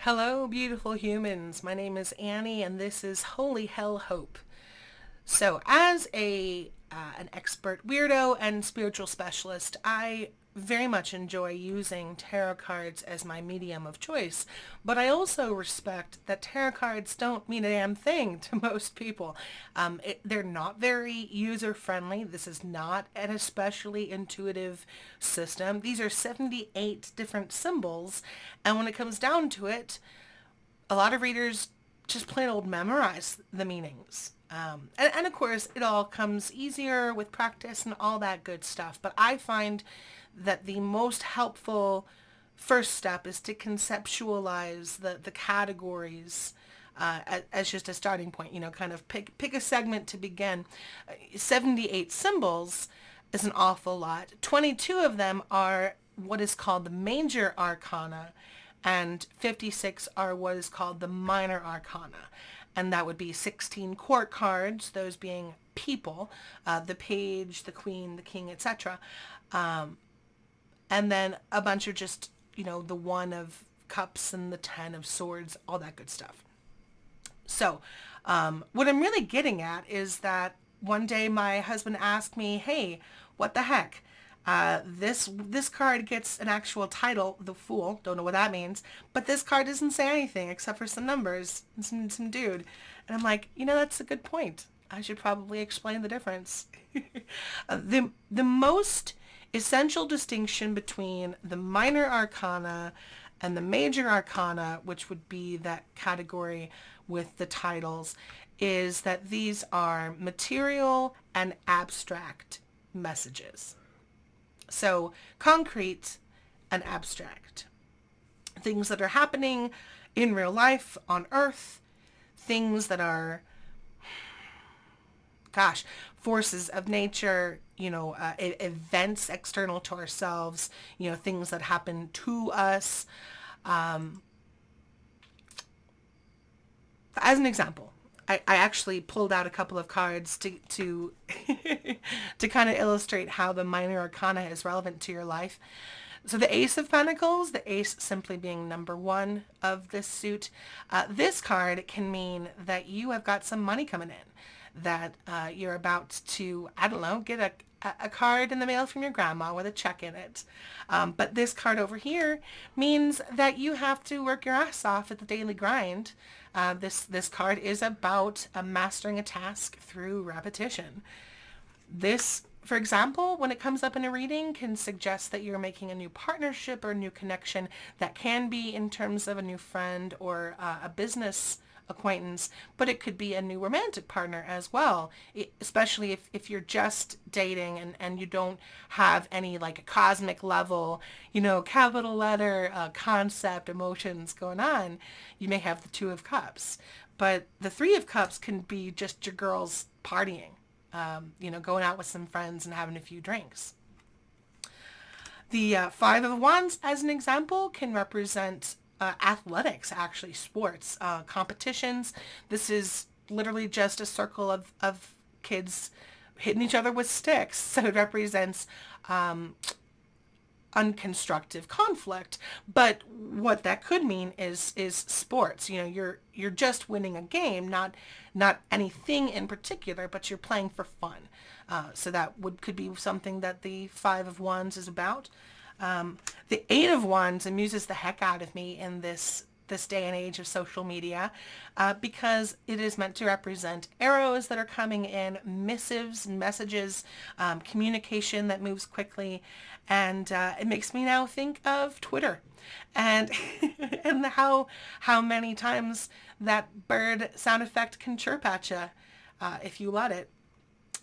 Hello, beautiful humans. My name is Annie, and this is Holy Hell Hope. So, as an expert weirdo and spiritual specialist, I very much enjoy using tarot cards as my medium of choice, but I also respect that tarot cards don't mean a damn thing to most people. They're not very user friendly. This is not an especially intuitive system. These are 78 different symbols, and when it comes down to it, a lot of readers just plain old memorize the meanings. And of course, it all comes easier with practice and all that good stuff. But I find that the most helpful first step is to conceptualize the categories as just a starting point. Kind of pick a segment to begin. 78 symbols is an awful lot. 22 of them are what is called the major arcana, and 56 are what is called the minor arcana. And that would be 16 court cards, those being people, the page, the queen, the king, etc. And then a bunch of just, the one of cups and the 10 of swords, all that good stuff. So what I'm really getting at is that one day my husband asked me, hey, what the heck? This card gets an actual title, the Fool. Don't know what that means, but this card doesn't say anything except for some numbers and some dude. And I'm like, that's a good point. I should probably explain the difference. The most essential distinction between the minor arcana and the major arcana, which would be that category with the titles, is that these are material and abstract messages. So concrete and abstract. Things that are happening in real life on Earth, things that are, forces of nature, events external to ourselves, things that happen to us. As an example, I actually pulled out a couple of cards to to kind of illustrate how the minor arcana is relevant to your life. So the Ace of Pentacles, the ace simply being number one of this suit, this card can mean that you have got some money coming in, that you're about to, I don't know, get a card in the mail from your grandma with a check in it. But this card over here means that you have to work your ass off at the daily grind. This card is about mastering a task through repetition. This, for example, when it comes up in a reading, can suggest that you're making a new partnership or a new connection. That can be in terms of a new friend or a business acquaintance, but it could be a new romantic partner as well, especially if you're just dating and you don't have any like cosmic level, capital letter concept emotions going on. You may have the Two of Cups, but the Three of Cups can be just your girls partying, going out with some friends and having a few drinks. The Five of Wands, as an example, can represent athletics, actually, sports, competitions. This is literally just a circle of kids hitting each other with sticks. So it represents unconstructive conflict. But what that could mean is sports. You're just winning a game, not anything in particular, but you're playing for fun. So that could be something that the Five of Wands is about. The Eight of Wands amuses the heck out of me in this day and age of social media, because it is meant to represent arrows that are coming in, missives, messages, communication that moves quickly, and it makes me now think of Twitter and and how many times that bird sound effect can chirp at you if you let it.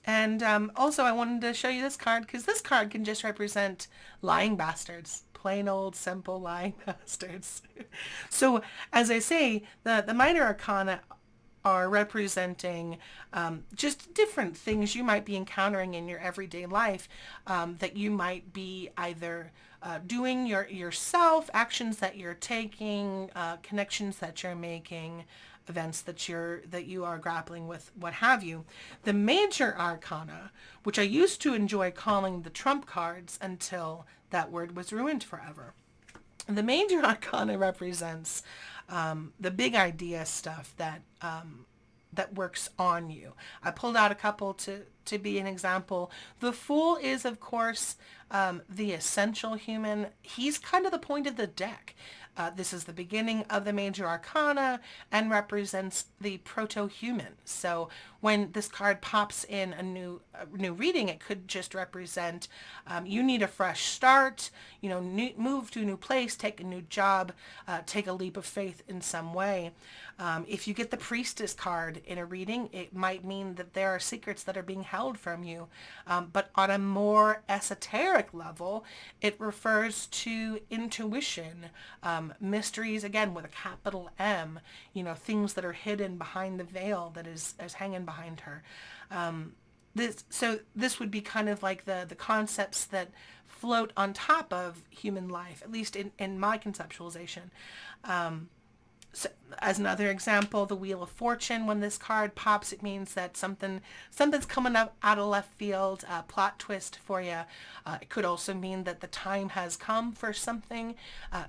And also I wanted to show you this card because this card can just represent lying bastards. Plain old simple lying bastards. So as I say, the minor arcana are representing just different things you might be encountering in your everyday life, that you might be either doing yourself, actions that you're taking, connections that you're making, events that you are grappling with, what have you. The major arcana, which I used to enjoy calling the trump cards until that word was ruined forever. The major arcana represents the big idea stuff that works on you. I pulled out a couple to be an example. The Fool is, of course, the essential human. He's kind of the point of the deck. This is the beginning of the major arcana and represents the proto-human. So when this card pops in a new reading, it could just represent you need a fresh start, move to a new place, take a new job, take a leap of faith in some way. If you get the Priestess card in a reading, it might mean that there are secrets that are being held from you. But on a more esoteric level, it refers to intuition, mysteries, again, with a capital M, things that are hidden behind the veil that is hanging behind her. This would be kind of like the concepts that float on top of human life, at least in my conceptualization. So, as another example, the Wheel of Fortune, when this card pops, it means that something's coming up out of left field, a plot twist for you. It could also mean that the time has come for something.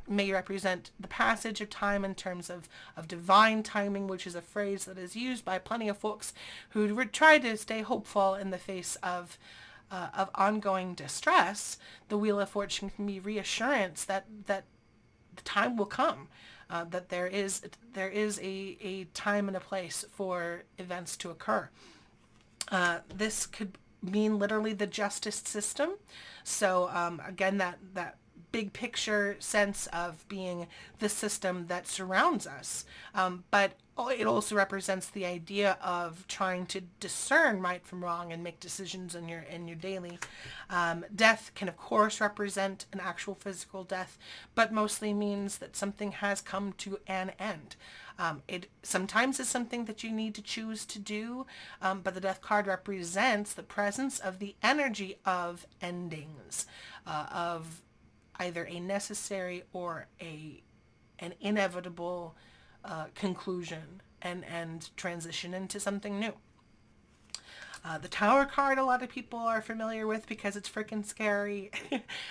May represent the passage of time in terms of divine timing, which is a phrase that is used by plenty of folks who would try to stay hopeful in the face of ongoing distress. The Wheel of Fortune can be reassurance that the time will come. That there is a time and a place for events to occur. This could mean literally the justice system. So again, that big picture sense of being the system that surrounds us. But it also represents the idea of trying to discern right from wrong and make decisions in your daily. Death can of course represent an actual physical death, but mostly means that something has come to an end. It sometimes is something that you need to choose to do, but the death card represents the presence of the energy of endings, of either a necessary or an inevitable conclusion and transition into something new. The Tower card, a lot of people are familiar with because it's freaking scary.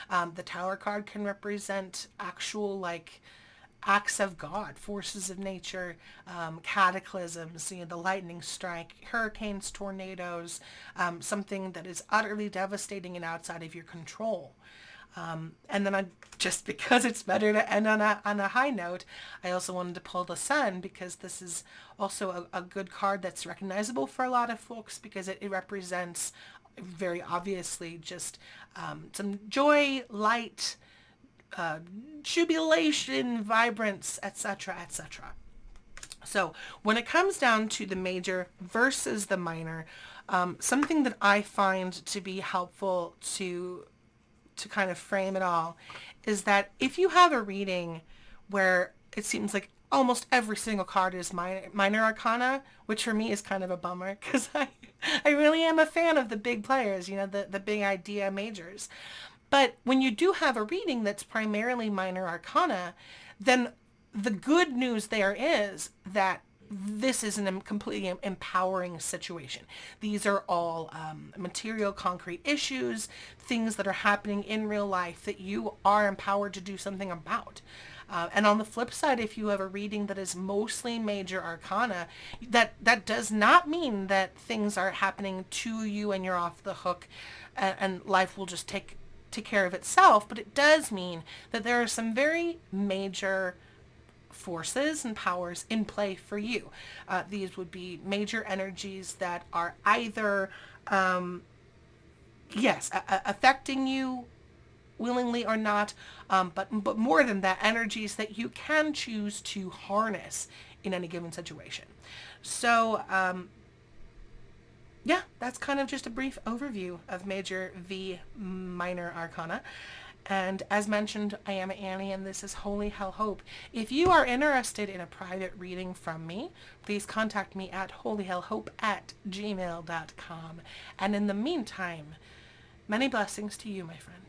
The Tower card can represent actual acts of God, forces of nature, cataclysms, the lightning strike, hurricanes, tornadoes, something that is utterly devastating and outside of your control. And then just because it's better to end on a high note, I also wanted to pull the Sun because this is also a good card that's recognizable for a lot of folks because it represents very obviously just some joy, light, jubilation, vibrance, etc., etc. So when it comes down to the major versus the minor, something that I find to be helpful to kind of frame it all is that if you have a reading where it seems like almost every single card is minor arcana, which for me is kind of a bummer because I really am a fan of the big players, the big idea majors. But when you do have a reading that's primarily minor arcana, then the good news there is that this is a completely empowering situation. These are all material, concrete issues, things that are happening in real life that you are empowered to do something about. And on the flip side, if you have a reading that is mostly major arcana, that does not mean that things are happening to you and you're off the hook and life will just take care of itself. But it does mean that there are some very major forces and powers in play for you. These would be major energies that are either, affecting you willingly or not, but more than that, energies that you can choose to harness in any given situation. So, that's kind of just a brief overview of major v minor arcana. And as mentioned, I am Annie and this is Holy Hell Hope. If you are interested in a private reading from me, please contact me at holyhellhope@gmail.com. And in the meantime, many blessings to you, my friend.